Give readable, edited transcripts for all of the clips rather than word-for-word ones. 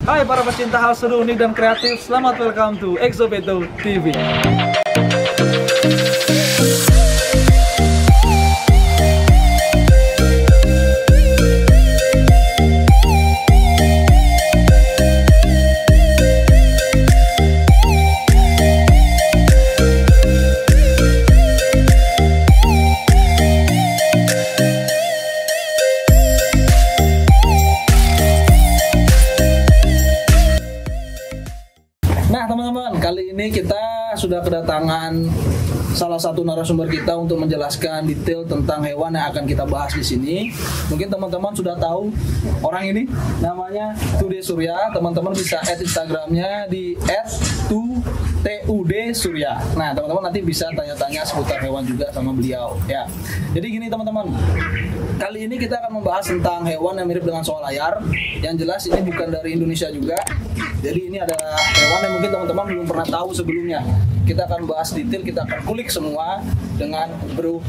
Hai para pecinta hal seru, unik dan kreatif, selamat welcome to Exopeto TV. Nah teman-teman, kali ini kita sudah kedatangan salah satu narasumber kita untuk menjelaskan detail tentang hewan yang akan kita bahas di sini. Mungkin teman-teman sudah tahu orang ini, namanya Tude Surya. Teman-teman bisa add Instagramnya di @tudsurya. Nah teman-teman nanti bisa tanya-tanya seputar hewan juga sama beliau. Ya, jadi gini teman-teman. Kali ini kita akan membahas tentang hewan yang mirip dengan soal layar. Yang jelas ini bukan dari Indonesia juga. Jadi ini adalah hewan yang mungkin teman-teman belum pernah tahu sebelumnya. Kita akan bahas detail, kita akan kulik semua dengan Bro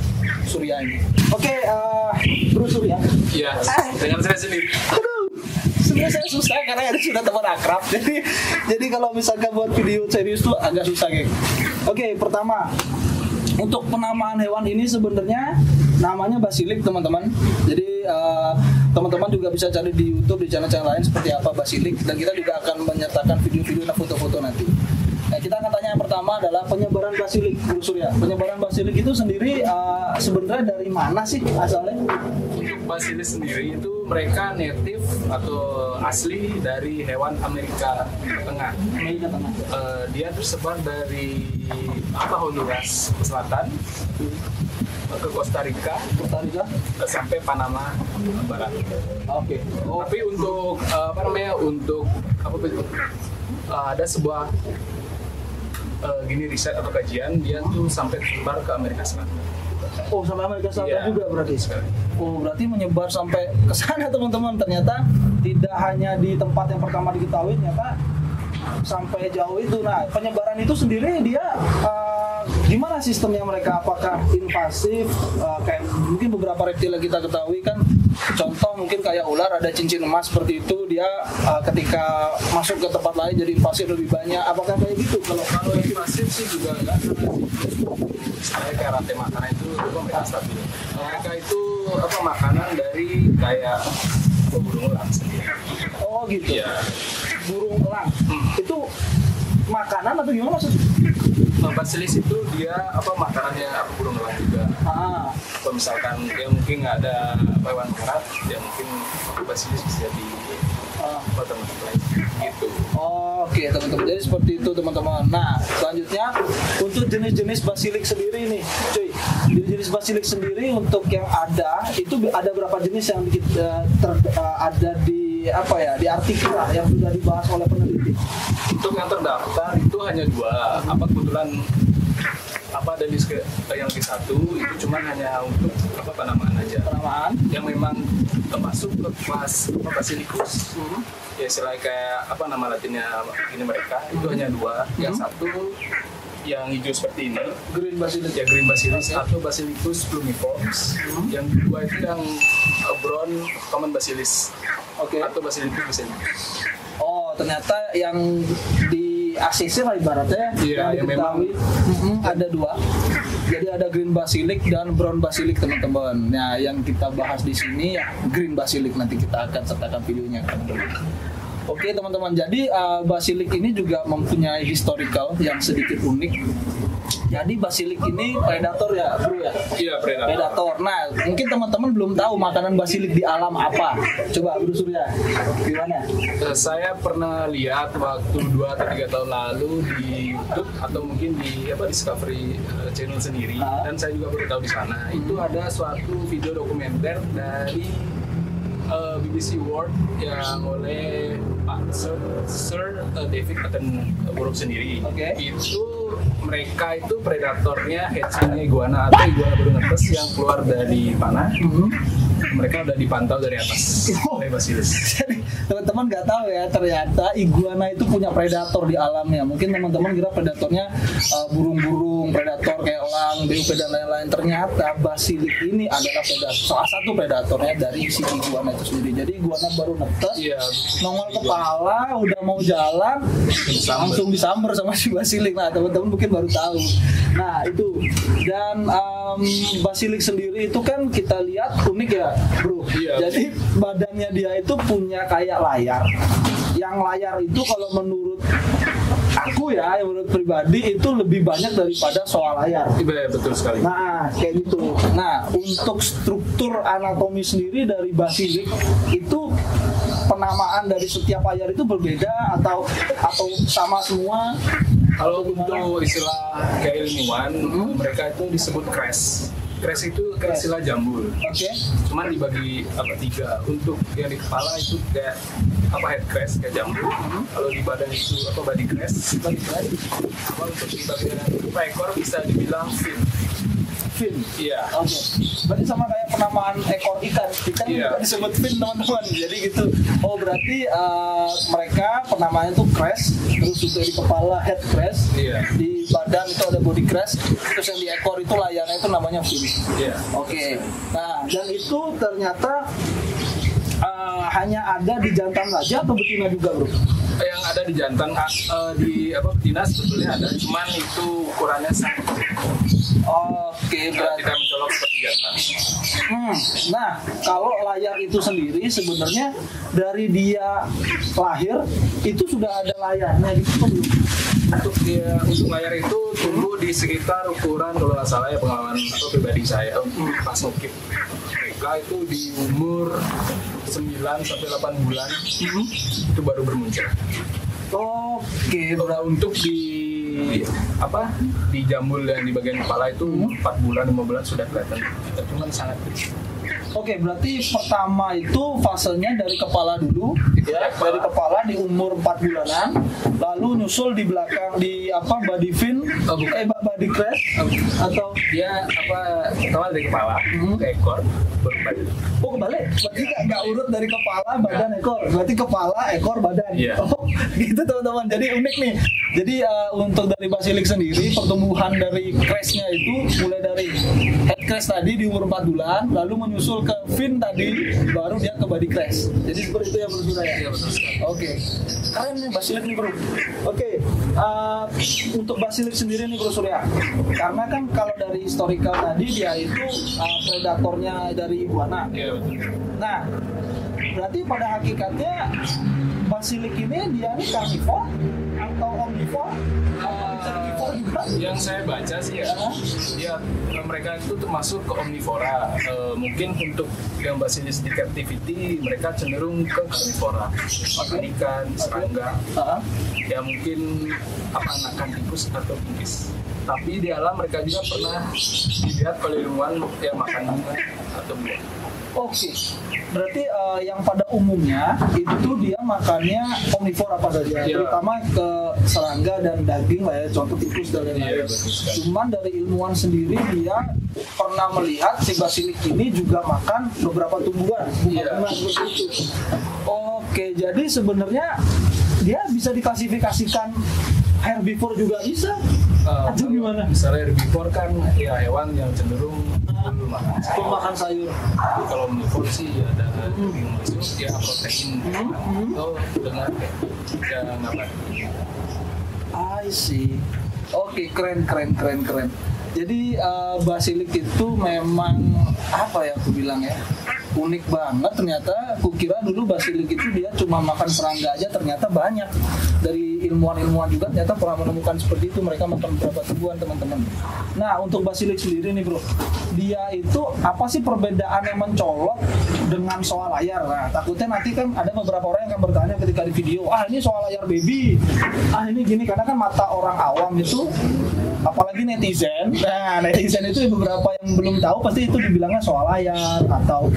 Surya ini. Oke, Bro Surya. Iya, dengan saya sendiri. Aduh, sebenarnya saya susah karena ada sudah teman akrab. Jadi kalau misalkan buat video serius tuh agak susah geng. Oke, pertama untuk penamaan hewan ini sebenarnya namanya basilik teman-teman. Jadi teman-teman juga bisa cari di YouTube, di channel-channel lain seperti apa basilik, dan kita juga akan menyertakan video-video dan foto-foto nanti. Nah, kita akan tanya yang pertama adalah penyebaran basilik, Bro Surya. Penyebaran basilik itu sendiri sebenarnya dari mana sih asalnya? Untuk basilis sendiri itu mereka native atau asli dari hewan Amerika Tengah. Amerika Tengah. Dia tersebar dari Honduras Selatan ke Costa Rica sampai Panama Barat. Oke. Tapi untuk ada sebuah riset atau kajian, dia tuh sampai tersebar ke Amerika Selatan. Oh, sampai Amerika Selatan Iya, juga berarti. sekali. Oh, berarti menyebar sampai ke sana teman-teman. Ternyata tidak hanya di tempat yang pertama diketahui, ternyata sampai jauh itu. Nah, penyebaran itu sendiri dia gimana sistemnya mereka? Apakah invasif? Kayak mungkin beberapa reptil yang kita ketahui kan, contoh mungkin kayak ular ada cincin emas seperti itu, dia ketika masuk ke tempat lain jadi invasif lebih banyak. Apakah kayak gitu? Kalau Invasif sih juga enggak, misalnya kayak rantai makanan itu mereka stabil. Mereka itu makanan dari kayak burung elang sendiri. oh gitu. Iya. Burung elang. Itu makanan atau gimana maksudnya? Basilis itu dia makanannya burung elang juga. Kalau misalkan dia mungkin nggak ada hewan darat, dia mungkin basilis bisa di tempat lain gitu. Oke teman-teman, jadi seperti itu teman-teman. Nah selanjutnya untuk jenis-jenis basilik sendiri nih, cuy. Jenis basilik sendiri untuk yang ada itu ada berapa jenis yang ada di di artikel lah yang sudah dibahas oleh peneliti. Untuk yang terdaftar itu hanya 2. Kebetulan ada list yang lebih 1 itu cuma hanya untuk penamaan aja. Penamaan yang memang termasuk ke kelas Basilicus. Ya istilahnya kayak nama latinnya ini mereka itu hanya 2. Yang satu yang hijau seperti ini, Green Basilicus. Ya Green Basilicus atau Basilicus plumiformis. Yang kedua itu yang brown common basilis. Atau Basilicus basilicus. Oh, ternyata yang di ACC lah ibaratnya yang diketahui ada 2. Jadi ada green basilik dan brown basilik teman-teman. Nah, yang kita bahas di sini ya green basilik, nanti kita akan sertakan videonya teman-teman. Oke teman-teman, jadi basilik ini juga mempunyai historical yang sedikit unik. Jadi basilik ini predator ya bro ya? Iya, predator. Nah mungkin teman-teman belum tahu makanan basilik di alam apa. Coba Bro Surya, gimana? Saya pernah lihat waktu 2 atau 3 tahun lalu di YouTube atau mungkin di Discovery Channel sendiri, dan saya juga baru tahu di sana itu ada suatu video dokumenter dari BBC World yang oleh Pak Sir David Attenborough sendiri. Itu mereka itu predatornya Hedgehog iguana atau iguana burung etes yang keluar dari panah. Mereka udah dipantau dari atas oleh basilis. teman-teman nggak tahu ya, ternyata iguana itu punya predator di alamnya. Mungkin teman-teman kira predatornya burung-burung, predator kayak elang, BUP dan lain-lain. Ternyata basilik ini adalah salah satu predatornya dari si iguana itu sendiri. Jadi iguana baru netes, nongol kepala, udah mau jalan, langsung disamber sama si basilik. Nah, teman-teman mungkin baru tahu. Nah, itu. Dan basilik sendiri itu kan kita lihat unik ya, bro. Jadi badannya dia itu punya kayak layar. Yang layar itu kalau menurut aku ya, menurut pribadi itu lebih banyak daripada soal layar. Iya, betul sekali. Nah, kayak gitu. Nah, untuk struktur anatomi sendiri dari basilik itu penamaan dari setiap layar itu berbeda atau sama semua? Kalau untuk istilah keilmuan, mereka itu disebut crash. Crash itu istilah jambul. Oke. Cuman dibagi tiga. Untuk yang di kepala itu kayak head crash kayak jambul. Kalau di badan itu body crash. Kalau untuk di bagian ekor bisa dibilang fin. Iya. Oke. Berarti sama kayak penamaan ekor ikan. Ikan juga disebut fin, teman-teman. Jadi gitu. Oh, berarti mereka penamaannya tuh crash. Terus untuk di kepala head crash. Di badan itu ada body crash. Terus yang di ekor itu layarnya itu namanya fin. Oke. Nah, dan itu ternyata hanya ada di jantan saja atau betina juga, bro? Yang ada di jantan, di betina sebetulnya ada, cuman itu ukurannya sangat. Oke, berarti tidak mencolok seperti jantan. Nah, kalau layar itu sendiri sebenarnya dari dia lahir itu sudah ada layarnya gitu. Untuk layar itu tumbuh di sekitar ukuran, kalau nggak salah ya pengalaman pribadi saya pas ngukip mereka itu di umur 9 sampai 8 bulan itu baru bermuncul. Oke, untuk di jambul dan di bagian kepala itu 4 bulan 5 bulan sudah kelihatan. Cuman sangat kecil. Oke, berarti pertama itu fasenya dari kepala dulu, ya, dari kepala di umur 4 bulanan, lalu nyusul di belakang di body fin, body crash, atau dia pertama dari kepala ke ekor, baru badan. Oh, kebalik, berarti nggak urut dari kepala, badan, ekor, berarti kepala, ekor, badan. Oh, gitu teman-teman. Jadi unik nih. Jadi untuk dari basilik sendiri pertumbuhan dari crashnya itu mulai dari head crash tadi di umur 4 bulan, lalu menyusul ke fin tadi, baru dia ke body crash. Jadi seperti itu ya, Bro Surya ya. Oke, keren nih basilik nih, bro. Oke, untuk basilik sendiri nih, Bro Surya, karena kan kalau dari historical tadi dia itu predatornya dari iguana. Nah, berarti pada hakikatnya basilik ini dia ini karnivor atau omnivor? Yang saya baca sih ya, mereka itu termasuk ke omnivora. Mungkin untuk yang basilis di captivity mereka cenderung ke karnivora, makan ikan, serangga, ya mungkin anakan tikus atau tikus. Tapi di alam mereka juga pernah dilihat oleh ilmuwan yang makan bunga atau buah. Oke, berarti yang pada umumnya itu dia makannya omnivor apa saja, terutama ke serangga dan daging lah ya, contoh tikus dan lain-lain. Cuman dari ilmuwan sendiri dia pernah melihat si basilik ini juga makan beberapa tumbuhan, bunga seperti itu. Oke, jadi sebenarnya dia bisa diklasifikasikan herbivore juga bisa? Atau gimana? Misalnya herbivore kan ya hewan yang cenderung makan sayur. Tapi kalau omnivore sih ada daging masuk, ya protein atau dengan apa? I see. Oke, keren. Jadi basilik itu memang apa ya aku bilang ya, unik banget ternyata. Aku kira dulu basilik itu dia cuma makan serangga aja, ternyata banyak. Dari ilmuwan-ilmuwan juga ternyata pernah menemukan seperti itu, mereka makan beberapa tumbuhan, teman-teman. Nah, untuk basilik sendiri nih, bro, dia itu apa sih perbedaan yang mencolok dengan soal layar? Nah, takutnya nanti kan ada beberapa orang yang akan bertanya ketika di video, ini soal layar baby, ini gini, karena kan mata orang awam itu apalagi netizen. Nah, netizen itu beberapa yang belum tahu pasti itu dibilangnya soal layar atau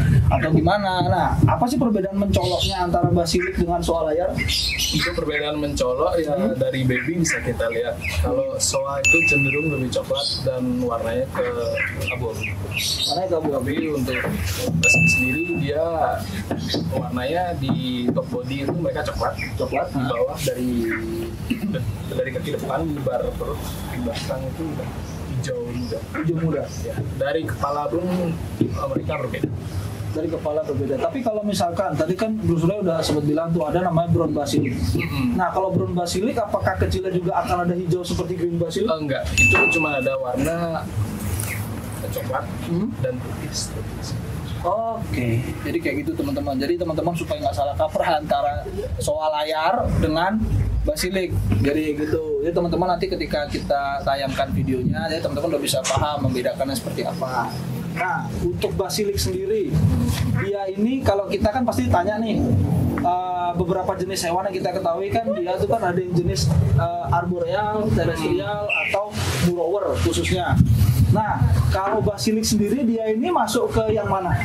gimana. Nah, apa sih perbedaan mencoloknya antara basilik dengan soal layar? Itu perbedaan mencolok ya dari baby bisa kita lihat. Kalau soa itu cenderung lebih coklat dan warnanya ke abu-abu. Warnanya ke abu-abu. Tapi untuk basilik sendiri dia warnanya di top body itu mereka coklat, di bawah dari kaki depan lebar perut, di belakang itu hijau muda. Ya. Dari kepala pun mereka berbeda. Dari kepala berbeda. Tapi kalau misalkan tadi kan Bro Surya udah sempat bilang tuh ada namanya brown basilik. Nah, kalau brown basilik apakah kecilnya juga akan ada hijau seperti green basilik? Enggak, itu cuma ada warna coklat dan putih. Oke, jadi kayak gitu teman-teman. Jadi teman-teman supaya nggak salah kaprah antara soal layar dengan basilik. Jadi gitu. Jadi teman-teman nanti ketika kita tayangkan videonya, jadi teman-teman udah bisa paham membedakannya seperti apa. Nah, untuk basilik sendiri, dia ini kalau kita kan pasti tanya nih, beberapa jenis hewan yang kita ketahui kan dia tuh kan ada yang jenis arboreal, terrestrial, atau burrower khususnya. Nah, kalau basilik sendiri dia ini masuk ke yang mana?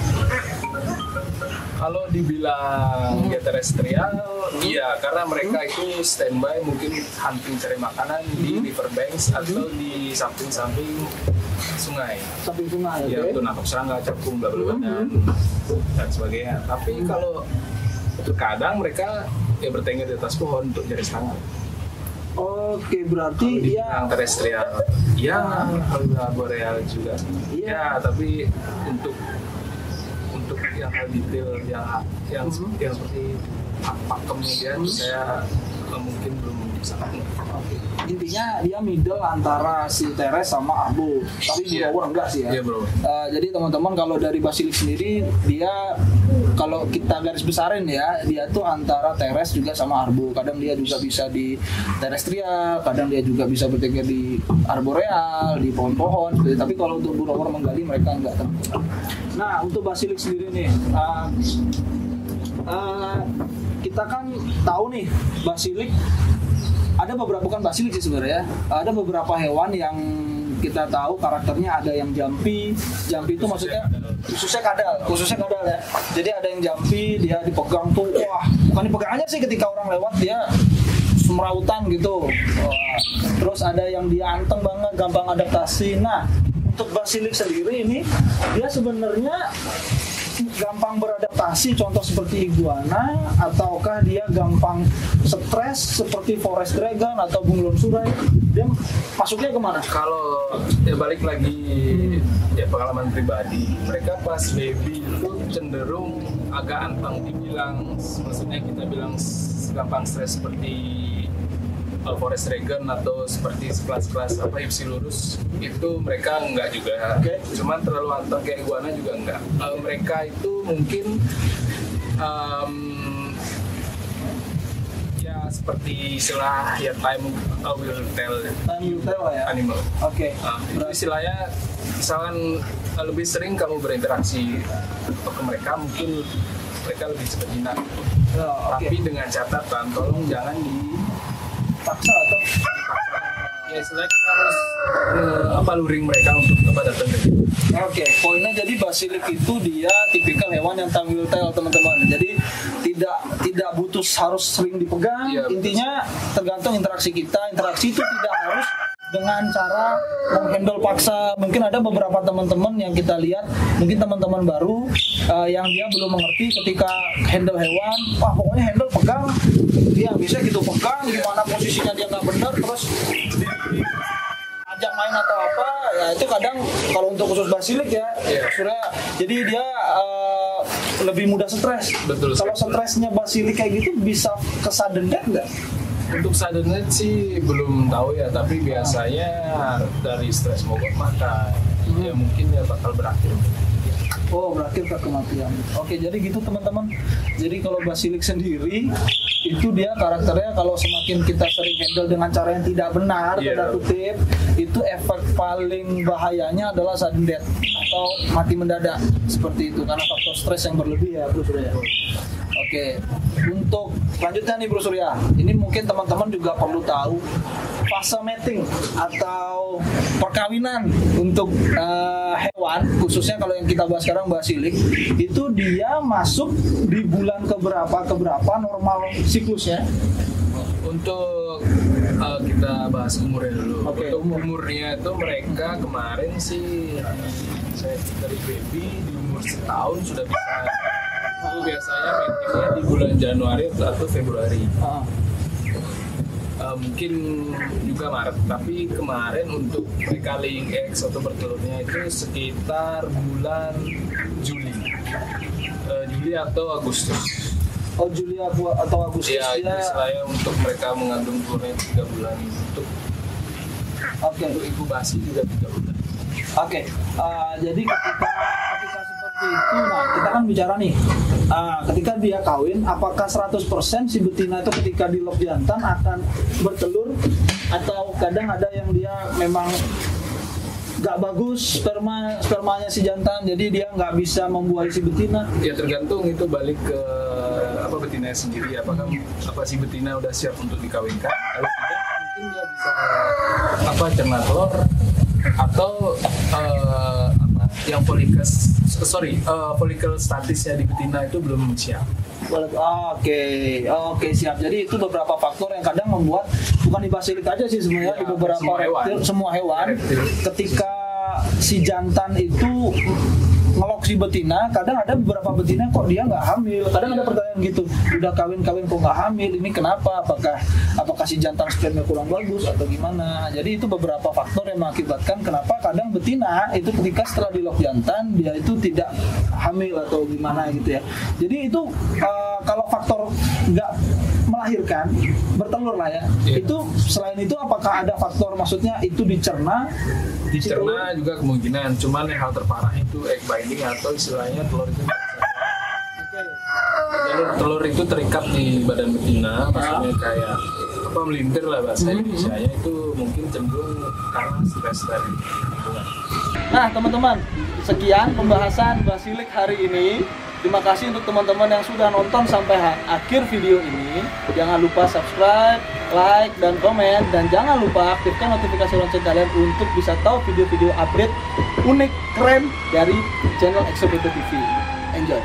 Kalau dibilang dia terestrial, iya karena mereka itu standby mungkin hunting cari makanan di riverbanks atau di samping-samping sungai. Samping sungai, ya, okay. Untuk nangkap serangga, cekung, bla bla dan sebagainya. Tapi kalau terkadang mereka ya bertengger di atas pohon untuk cari serangga. Oke, berarti dia terestrial. Ya, arboreal juga. Ya, tapi untuk yang hal detail yang seperti pakemnya dia saya mungkin belum bisa. Intinya dia middle antara si teres sama arbo, tapi burrower enggak sih ya. Iya, bro. Jadi teman-teman kalau dari basilik sendiri dia kalau kita garis besarin ya, dia tuh antara teres juga sama arbo. Kadang dia juga bisa di terestrial, kadang dia juga bisa bertengger di arboreal, di pohon-pohon. Tapi kalau untuk burrower menggali mereka enggak. Nah, untuk basilik sendiri nih, kita kan tahu nih basilik ada beberapa, bukan basilik sih sebenarnya, ada beberapa hewan yang kita tahu karakternya, ada yang jumpy itu maksudnya khususnya kadal ya. Jadi ada yang jumpy, dia dipegang tuh, wah bukan dipegang aja sih, ketika orang lewat dia semerautan gitu. Wah. Terus ada yang dia anteng banget, gampang adaptasi. Nah, untuk basilik sendiri ini dia sebenarnya gampang beradaptasi, contoh seperti iguana, ataukah dia gampang stres seperti forest dragon atau bunglon surai? Dia masuknya kemana? Kalau ya balik lagi ya pengalaman pribadi, mereka pas baby itu cenderung agak anteng, dibilang maksudnya kita bilang gampang stres seperti forest dragon atau seperti sekelas apa Ipsilurus, itu mereka enggak juga. Cuman terlalu anteng kayak iguana juga enggak. Mereka itu mungkin ya seperti istilah ya time will tell ya animal. Oke. Istilahnya misalkan lebih sering kamu berinteraksi ke mereka, mungkin mereka lebih cepat jinak. Tapi dengan catatan tolong jangan dipaksa atau ya istilahnya kita harus luring mereka untuk datang ke situ. Oke, poinnya jadi basilik itu dia tipikal hewan yang time will tell teman-teman. Jadi tidak butuh harus sering dipegang. Ya, intinya tergantung interaksi kita. Interaksi itu tidak harus dengan cara menghandle paksa. Mungkin ada beberapa teman-teman yang kita lihat, mungkin teman-teman baru yang dia belum mengerti ketika handle hewan, wah pokoknya handle pegang, dia bisa gitu pegang, gimana posisinya dia nggak benar, terus ajak main atau apa, ya itu kadang kalau untuk khusus basilik ya, sudah jadi dia lebih mudah stres. Betul. Kalau stresnya basilik kayak gitu bisa ke sudden death nggak? Untuk sudden death sih belum tahu ya, tapi biasanya dari stres mogok makan ya mungkin ya bakal berakhir. Oh, berakhir ke kematian. Oke, jadi gitu teman-teman. Jadi kalau basilik sendiri itu dia karakternya kalau semakin kita sering handle dengan cara yang tidak benar, tanda kutip, itu efek paling bahayanya adalah sudden death atau mati mendadak seperti itu karena faktor stres yang berlebih ya, Bro Surya. Oke, untuk selanjutnya nih Bro Surya, ini mungkin teman-teman juga perlu tahu fase mating atau perkawinan untuk hewan, khususnya kalau yang kita bahas sekarang basilik, itu dia masuk di bulan keberapa normal siklusnya? Untuk kita bahas umurnya dulu. Oke, Untuk umurnya itu mereka kemarin sih saya dari baby di umur setahun sudah bisa. Itu biasanya meetingnya di bulan Januari atau Februari. Mungkin juga Maret, tapi kemarin untuk mereka laying eggs atau bertelurnya itu sekitar bulan Juli. Juli atau Agustus. Oh, Juli atau Agustus Ya, ya. istilahnya untuk mereka mengandung telurnya 3 bulan. Untuk inkubasi juga 3 bulan. Oke, jadi ketika seperti itu, nah kita kan bicara nih, ketika dia kawin, apakah 100% si betina itu ketika di lok jantan akan bertelur, atau kadang ada yang dia memang nggak bagus spermanya si jantan, jadi dia nggak bisa membuahi si betina? Ya tergantung, itu balik ke betinanya sendiri, apakah si betina udah siap untuk dikawinkan. Kalau tidak, mungkin dia bisa cerna telur atau yang folikel statisnya di betina itu belum siap. Oke, siap. Jadi itu beberapa faktor yang kadang membuat, bukan di basilik aja sih sebenarnya, di beberapa semua hewan, ketika si jantan itu ngelok si betina, kadang ada beberapa betina kok dia nggak hamil. Kadang ada pertanyaan gitu, udah kawin kok nggak hamil, ini kenapa? Apakah si jantan spermnya kurang bagus atau gimana? Jadi itu beberapa faktor yang mengakibatkan kenapa kadang betina itu ketika setelah di lok jantan dia itu tidak hamil atau gimana gitu ya. Jadi itu kalau faktor nggak melahirkan, bertelur lah ya. Itu selain itu apakah ada faktor, maksudnya itu dicerna juga kemungkinan, cuman yang hal terparah itu egg binding atau istilahnya telur itu telur itu terikat di badan betina, maksudnya kayak melintir lah bahasa Indonesia-nya, itu mungkin cenderung karena stres dari lingkungan. Nah teman-teman, sekian pembahasan basilik hari ini. Terima kasih untuk teman-teman yang sudah nonton sampai akhir video ini. Jangan lupa subscribe, like, dan komen. Dan jangan lupa aktifkan notifikasi lonceng kalian untuk bisa tahu video-video update unik, keren dari channel Exobeto TV. Enjoy!